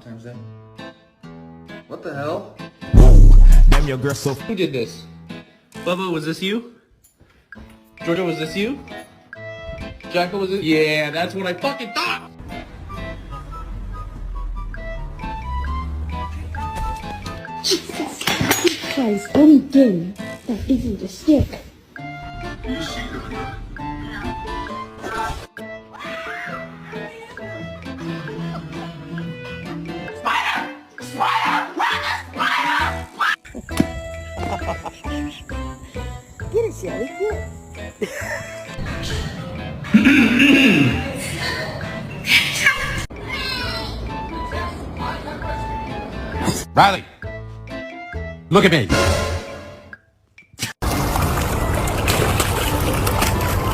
times then. What the hell? Damn your girl so. Who did this? Bubba, was this you? Georgia, was this you? Jacko, was it? Yeah, that's what I fucking thought! Jesus Christ, what are you doing? That isn't a stick. Get it, Shelly, get it. Riley, look at me.